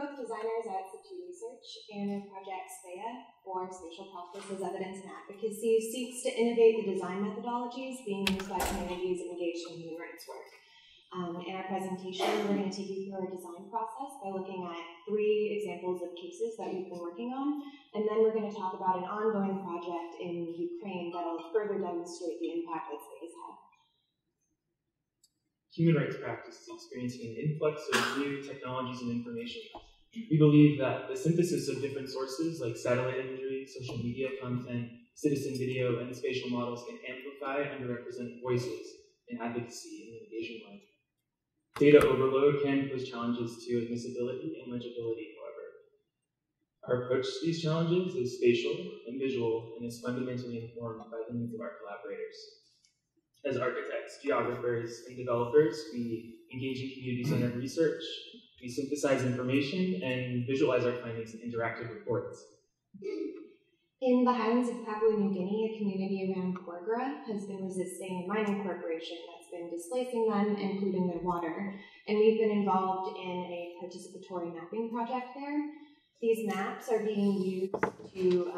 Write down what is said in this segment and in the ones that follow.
both designers at SITU Research, and our project SPEA, or Spatial Practice, Evidence and Advocacy, seeks to innovate the design methodologies being used by communities engaged in human rights work. In our presentation, we're going to take you through our design process by looking at 3 examples of cases that we've been working on, and then we're going to talk about an ongoing project in Ukraine that will further demonstrate the impact that SPEA has had. Human rights practice is experiencing an influx of new technologies and information. We believe that the synthesis of different sources like satellite imagery, social media content, citizen video, and spatial models can amplify underrepresented voices in advocacy and litigation work. Data overload can pose challenges to admissibility and legibility, however. Our approach to these challenges is spatial and visual and is fundamentally informed by the needs of our collaborators. As architects, geographers, and developers, we engage in community-centered research, we synthesize information, and visualize our findings in interactive reports. In the highlands of Papua New Guinea, a community around Porgera has been resisting a mining corporation that's been displacing them, including their water, and we've been involved in a participatory mapping project there. These maps are being used to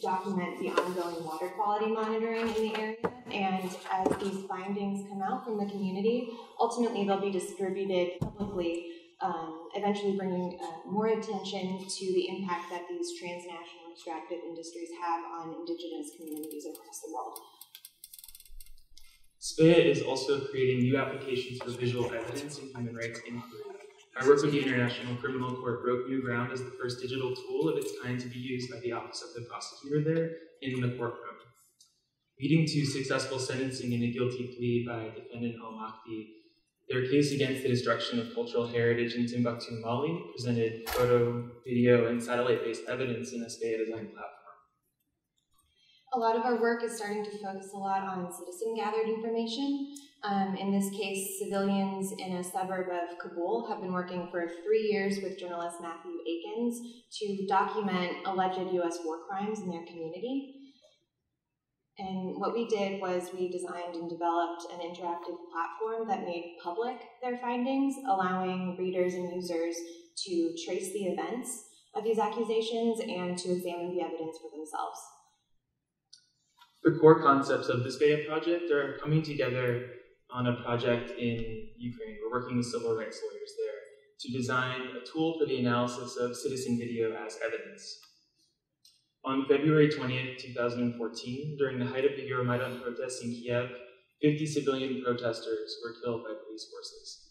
document the ongoing water quality monitoring in the area, and as these findings come out from the community, ultimately they'll be distributed publicly, eventually bringing more attention to the impact that these transnational extractive industries have on indigenous communities across the world. SPEA is also creating new applications for visual evidence and human rights inquiry. Our work with the International Criminal Court broke new ground as the first digital tool of its kind to be used by the Office of the Prosecutor there in the courtroom. Leading to successful sentencing in a guilty plea by defendant Al-Mahdi, their case against the destruction of cultural heritage in Timbuktu, Mali, presented photo, video, and satellite-based evidence in a SPEA design platform. A lot of our work is starting to focus a lot on citizen-gathered information. In this case, civilians in a suburb of Kabul have been working for 3 years with journalist Matthew Akins to document alleged U.S. war crimes in their community. And what we did was we designed and developed an interactive platform that made public their findings, allowing readers and users to trace the events of these accusations and to examine the evidence for themselves. The core concepts of the SPEA project are coming together on a project in Ukraine. We're working with civil rights lawyers there to design a tool for the analysis of citizen video as evidence. On February 20th, 2014, during the height of the Euromaidan protests in Kiev, 50 civilian protesters were killed by police forces.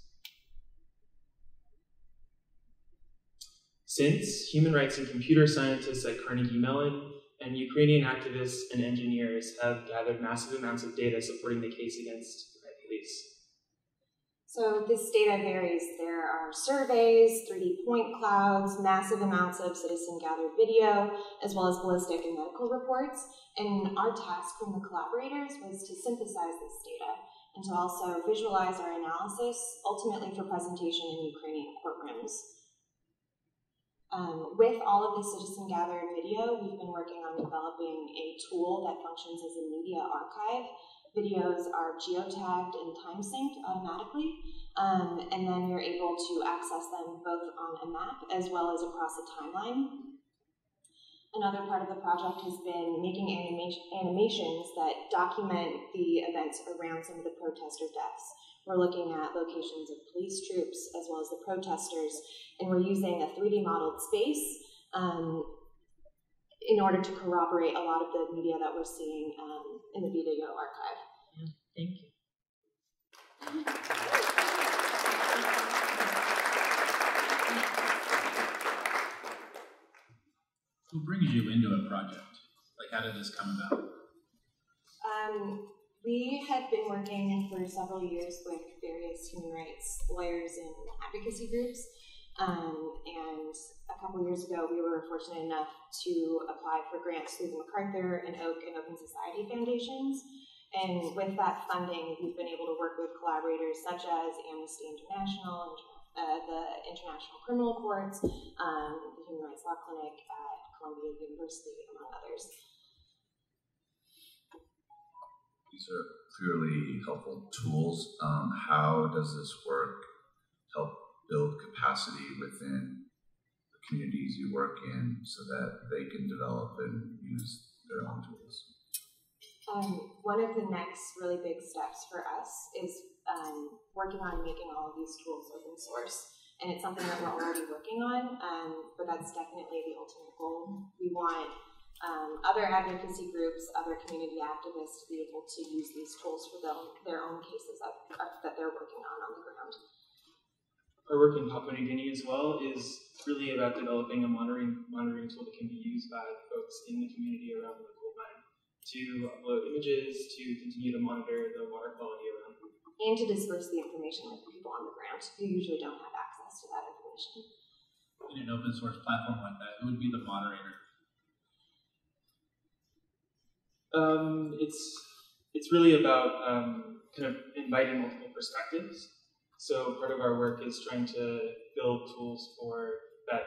Since, human rights and computer scientists at Carnegie Mellon and Ukrainian activists and engineers have gathered massive amounts of data supporting the case against police. So this data varies. There are surveys, 3D point clouds, massive amounts of citizen-gathered video, as well as ballistic and medical reports. And our task from the collaborators was to synthesize this data and to also visualize our analysis, ultimately for presentation in Ukrainian courtrooms. With all of the citizen-gathered video, we've been working on developing a tool that functions as a media archive. Videos are geotagged and time-synced automatically, and then you're able to access them both on a map as well as across a timeline. Another part of the project has been making animations that document the events around some of the protester deaths. We're looking at locations of police troops as well as the protesters, and we're using a 3D modeled space in order to corroborate a lot of the media that we're seeing in the video archive. Yeah, thank you. What brings you into a project? Like, how did this come about? We had been working for several years with various human rights lawyers and advocacy groups. And a couple years ago, we were fortunate enough to apply for grants through the MacArthur and Oak and Open Society Foundations. And with that funding, we've been able to work with collaborators such as Amnesty International, the International Criminal Courts, the Human Rights Law Clinic at Columbia University, among others. These are clearly helpful tools. How does this work help build capacity within communities you work in so that they can develop and use their own tools? One of the next really big steps for us is working on making all of these tools open source. And it's something that we're already working on, but that's definitely the ultimate goal. We want other advocacy groups, other community activists to be able to use these tools for their own cases that they're working on the ground. Our work in Papua New Guinea as well is really about developing a monitoring tool that can be used by folks in the community around the gold mine to upload images, to continue to monitor the water quality around them. And to disperse the information with people on the ground who usually don't have access to that information. In an open source platform like that, who would be the moderator? It's really about kind of inviting multiple perspectives. So part of our work is trying to build tools for that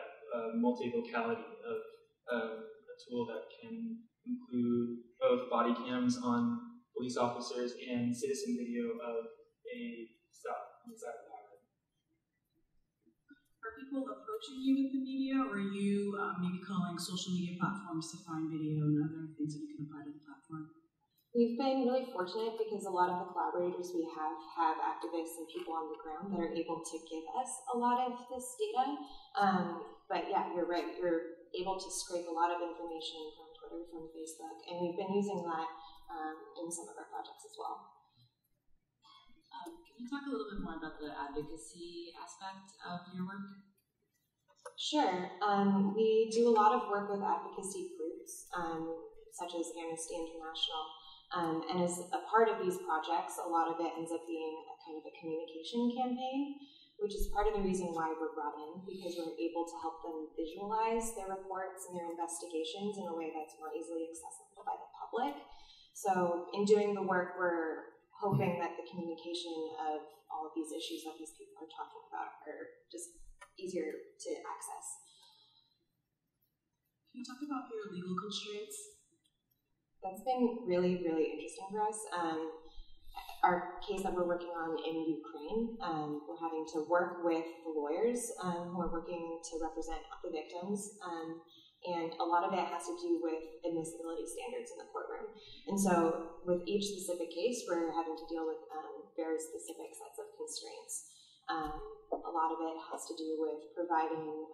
multi-vocality of a tool that can include both body cams on police officers and citizen video of a stop on the side of the highway. Are people approaching you with the media, or are you maybe calling social media platforms to find video and other things that you can apply to the platform? We've been really fortunate because a lot of the collaborators we have activists and people on the ground that are able to give us a lot of this data. But yeah, you're right. You're able to scrape a lot of information from Twitter, from Facebook, and we've been using that in some of our projects as well. Can you talk a little bit more about the advocacy aspect of your work? Sure. We do a lot of work with advocacy groups, such as Amnesty International. And as a part of these projects, a lot of it ends up being a kind of a communication campaign, which is part of the reason why we're brought in, because we're able to help them visualize their reports and their investigations in a way that's more easily accessible by the public. So in doing the work, we're hoping that the communication of all of these issues that these people are talking about are just easier to access. Can you talk about your legal constraints? That's been really, really interesting for us. Our case that we're working on in Ukraine, we're having to work with the lawyers who are working to represent the victims, and a lot of it has to do with admissibility standards in the courtroom. And so with each specific case, we're having to deal with very specific sets of constraints. A lot of it has to do with providing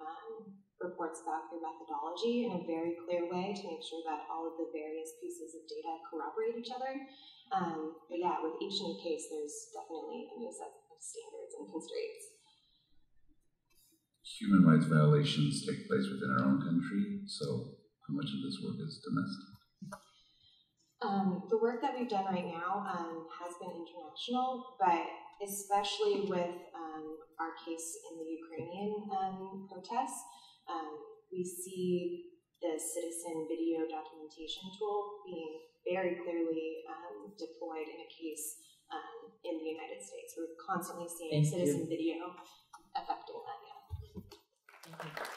reports about your methodology in a very clear way to make sure that all of the various pieces of data corroborate each other. But yeah, with each new case, there's definitely a new set of standards and constraints. Human rights violations take place within our own country, so how much of this work is domestic? The work that we've done right now has been international, but especially with our case in the Ukrainian protests, we see the citizen video documentation tool being very clearly deployed in a case in the United States. We're constantly seeing citizen video affecting that. Yeah.